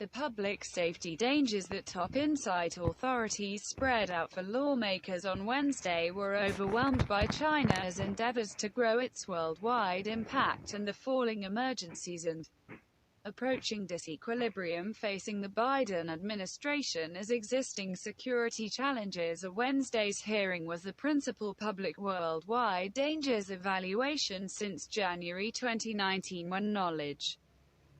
The public safety dangers that top insight authorities spread out for lawmakers on Wednesday were overwhelmed by China's endeavors to grow its worldwide impact and the falling emergencies and approaching disequilibrium facing the Biden administration as existing security challenges. Wednesday's hearing was the principal public worldwide dangers evaluation since January 2019, when Knowledge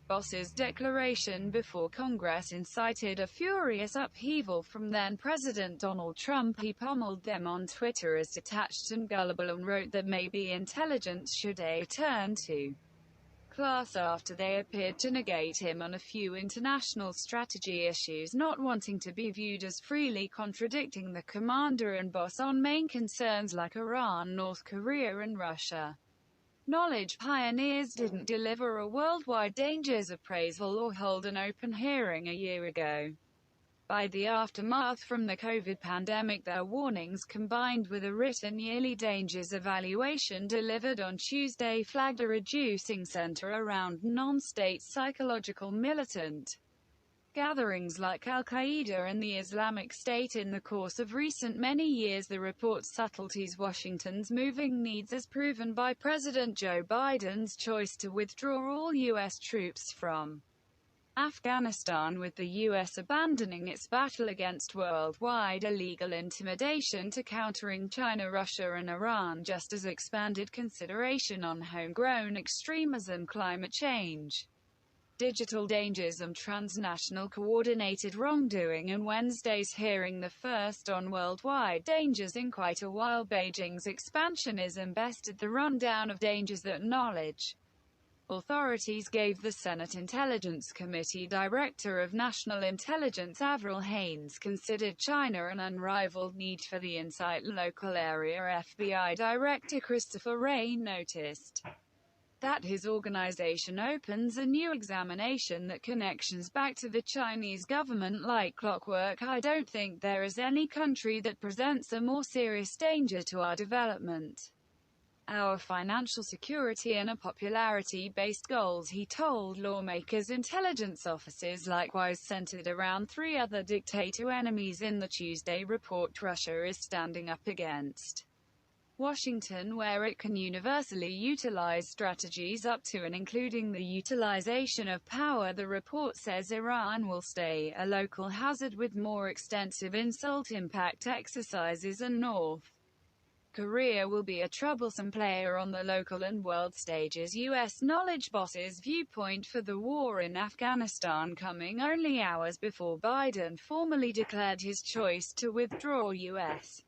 Boss's declaration before Congress incited a furious upheaval from then-President Donald Trump. He pummeled them on Twitter as detached and gullible and wrote that maybe intelligence should return to class after they appeared to negate him on a few international strategy issues, not wanting to be viewed as freely contradicting the commander and boss on main concerns like Iran, North Korea and Russia. Knowledge pioneers didn't deliver a worldwide dangers appraisal or hold an open hearing a year ago. By the aftermath from the COVID pandemic, their warnings combined with a written yearly dangers evaluation delivered on Tuesday flagged a reducing center around non-state psychological militant gatherings like Al-Qaeda and the Islamic State. In the course of recent many years, the report's subtleties, Washington's moving needs as proven by President Joe Biden's choice to withdraw all U.S. troops from Afghanistan, with the U.S. abandoning its battle against worldwide illegal intimidation to countering China, Russia and Iran, just as expanded consideration on homegrown extremism, climate change, digital dangers and transnational coordinated wrongdoing. And Wednesday's hearing, the first on worldwide dangers in quite a while, Beijing's expansionism bested the rundown of dangers that knowledge authorities gave the Senate Intelligence Committee. Director of National Intelligence Avril Haines considered China an unrivaled need for the insight. Local area FBI Director Christopher Wray noticed that his organization opens a new examination that connections back to the Chinese government like clockwork. I don't think there is any country that presents a more serious danger to our development, our financial security and our popularity-based goals, he told lawmakers. Intelligence offices likewise centered around three other dictator enemies in the Tuesday report. Russia is standing up against Washington where it can universally utilize strategies up to and including the utilization of power. The report says Iran will stay a local hazard with more extensive insult impact exercises, and North Korea will be a troublesome player on the local and world stages. U.S. knowledge boss's viewpoint for the war in Afghanistan coming only hours before Biden formally declared his choice to withdraw U.S.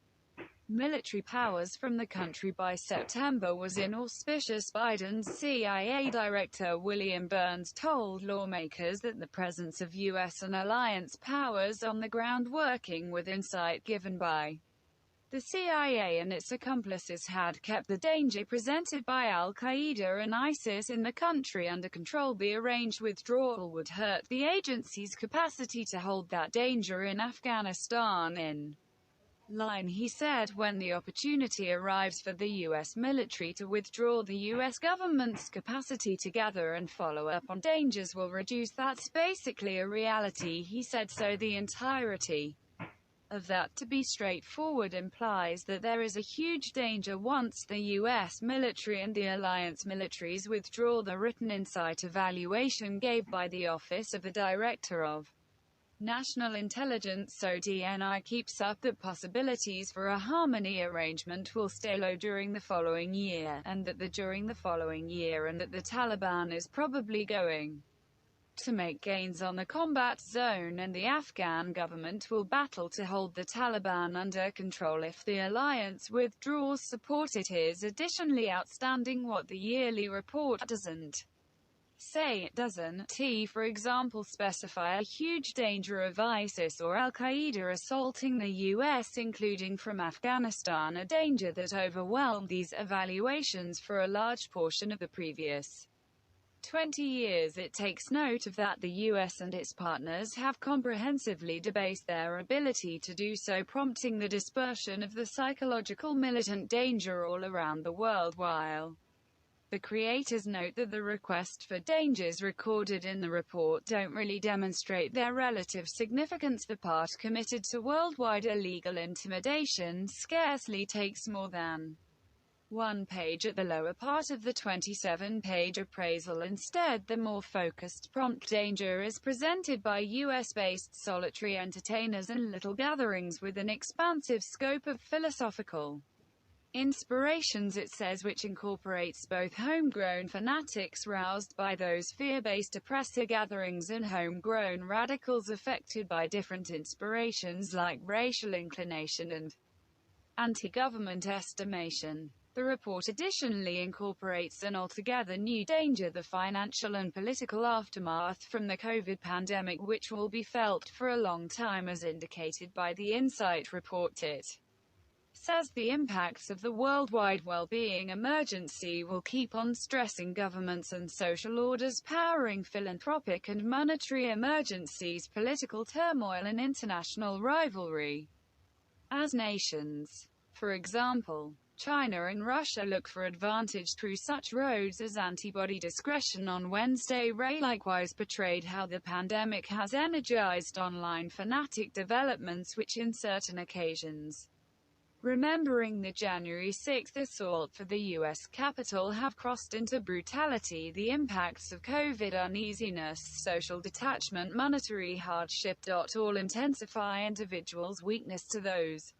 military powers from the country by September was inauspicious. Biden's CIA Director William Burns told lawmakers that the presence of U.S. and alliance powers on the ground working with insight given by the CIA and its accomplices had kept the danger presented by Al-Qaeda and ISIS in the country under control. The arranged withdrawal would hurt the agency's capacity to hold that danger in Afghanistan in line, he said. When the opportunity arrives for the U.S. military to withdraw, the U.S. government's capacity to gather and follow up on dangers will reduce. That's basically a reality, he said. So the entirety of that, to be straightforward, implies that there is a huge danger once the U.S. military and the alliance militaries withdraw. The written insight evaluation gave by the Office of the Director of National Intelligence, so DNI, keeps up that possibilities for a harmony arrangement will stay low during the following year, and that the Taliban is probably going to make gains on the combat zone, and the Afghan government will battle to hold the Taliban under control if the alliance withdraws support. It is additionally outstanding what the yearly report doesn't say. It doesn't, for example, specify a huge danger of ISIS or Al-Qaeda assaulting the U.S., including from Afghanistan, a danger that overwhelmed these evaluations for a large portion of the previous 20 years. It takes note of that the U.S. and its partners have comprehensively debased their ability to do so, prompting the dispersion of the psychological militant danger all around the world, while The creators note that the request for dangers recorded in the report don't really demonstrate their relative significance. The part committed to worldwide illegal intimidation scarcely takes more than one page at the lower part of the 27-page appraisal. Instead, the more focused prompt danger is presented by US-based solitary entertainers and little gatherings with an expansive scope of philosophical inspirations, it says, which incorporates both homegrown fanatics roused by those fear-based oppressor gatherings and homegrown radicals affected by different inspirations like racial inclination and anti-government estimation. The report additionally incorporates an altogether new danger: the financial and political aftermath from the COVID pandemic, which will be felt for a long time, as indicated by the Insight report. It says the impacts of the worldwide well-being emergency will keep on stressing governments and social orders, powering philanthropic and monetary emergencies, political turmoil, and international rivalry as nations, for example, China and Russia, look for advantage through such roads as antibody discretion. On Wednesday, Ray likewise portrayed how the pandemic has energized online fanatic developments which in certain occasions, remembering the January 6 assault for the U.S. Capitol, have crossed into brutality. The impacts of COVID, uneasiness, social detachment, monetary hardship all intensify individuals' weakness to those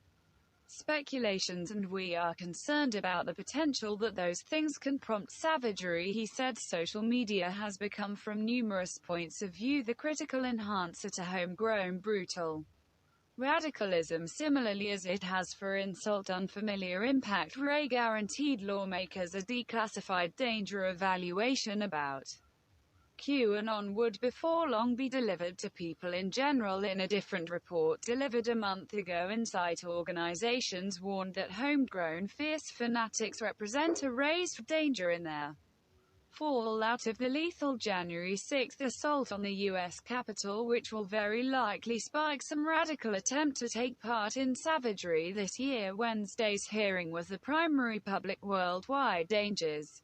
speculations, and we are concerned about the potential that those things can prompt savagery, he said. Social media has become, from numerous points of view, the critical enhancer to homegrown brutal radicalism, similarly as it has for insult unfamiliar impact. Ray guaranteed lawmakers a declassified danger evaluation about QAnon would before long be delivered to people in general. In a different report delivered a month ago, Insight organizations warned that homegrown fierce fanatics represent a raised danger in their fallout of the lethal January 6 assault on the U.S. Capitol, which will very likely spark some radical attempt to take part in savagery this year. Wednesday's hearing was the primary public worldwide dangers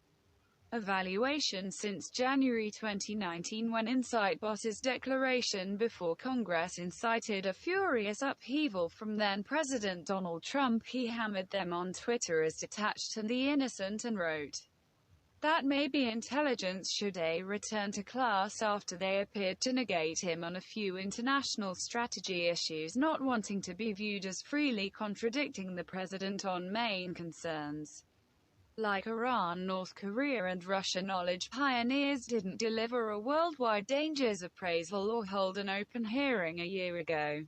evaluation since January 2019, when Insight Boss's declaration before Congress incited a furious upheaval from then-President Donald Trump. He hammered them on Twitter as detached and the innocent and wrote that maybe intelligence should return to class after they appeared to negate him on a few international strategy issues, not wanting to be viewed as freely contradicting the president on main concerns like Iran, North Korea and Russia. Knowledge pioneers didn't deliver a worldwide dangers appraisal or hold an open hearing a year ago.